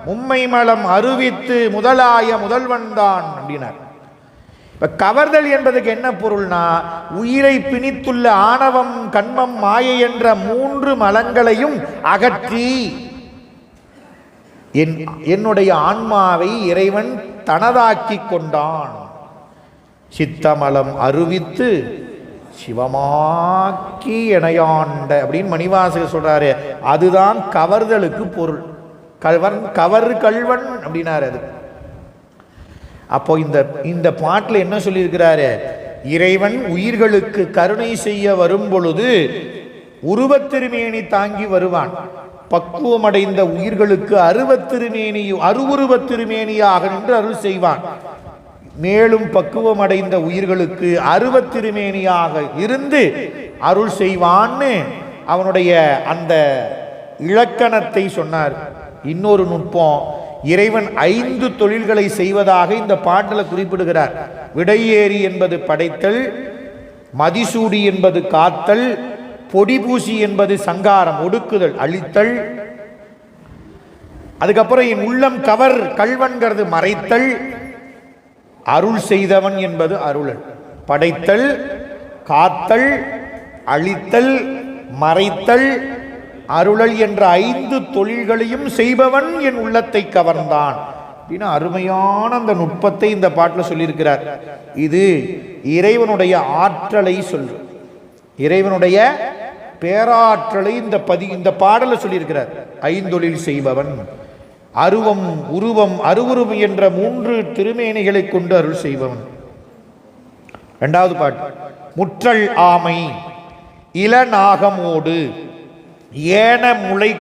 மும்மை மலம் அருவித்து முதலாய முதல்வன் தான் அப்படின்னார். இப்ப கவர்தல் என்பதுக்கு என்ன பொருள்னா, உயிரை பிணித்துள்ள ஆணவம் கண்மம் மாயை என்ற 3 மலங்களையும் அகற்றி என்னுடைய ஆன்மாவை இறைவன் தனதாக்கி கொண்டான். சித்தமலம் அருவித்து சிவமாக்கி இணையாண்ட அப்படின்னு மணிவாசகர் சொல்றாரு. அதுதான் கவர்தலுக்கு பொருள். கவர் கல்வன் அப்படின்னாரு. அது அப்போ இந்த பாட்டில் என்ன சொல்லியிருக்கிறாரு, இறைவன் உயிர்களுக்கு கருணை செய்ய வரும் பொழுது உருவத்திருமேனி தாங்கி வருவான். பக்குவமடைந்த உயிர்களுக்கு அருவுருவத்திருமேனியாக நின்று அருள் செய்வான். மேலும் பக்குவமடைந்த உயிர்களுக்கு அருவத்திருமேனியாக இருந்து அருள் செய்வான்னு அவனுடைய அந்த இலக்கணத்தை சொன்னார். இன்னொரு நுட்பம், இறைவன் 5 தொழில்களை செய்வதாக இந்த பாட்டில் குறிப்பிடுகிறார். விடையேறி என்பது படைத்தல், மதிசூடி என்பது காத்தல், பொடிபூசி என்பது சங்காரம் ஒடுக்குதல் அழித்தல், அதுக்கப்புறம் என் உள்ளம் கவர் கல்வன்கிறது மறைத்தல், அருள் செய்தவன் என்பது அருளல். படைத்தல், காத்தல், அழித்தல், மறைத்தல், அருளல் என்ற 5 தொழில்களையும் செய்பவன் என் உள்ளத்தை கவர்ந்தான் அப்படின்னு அருமையான அந்த நுட்பத்தை இந்த பாட்டில் சொல்லியிருக்கிறார். இது இறைவனுடைய ஆற்றலை சொல்லு, இறைவனுடைய பேராற்றலை இந்த பாடலை சொல்லியிருக்கிறார். 5 தொழில் செய்பவன், அருவம் உருவம் அருவுருவம் என்ற 3 திருமேனிகளை கொண்டு அருள் செய்பவன். 2வது பாட்டு, முற்றல் ஆமை இளநாகமோடு ஏன முளை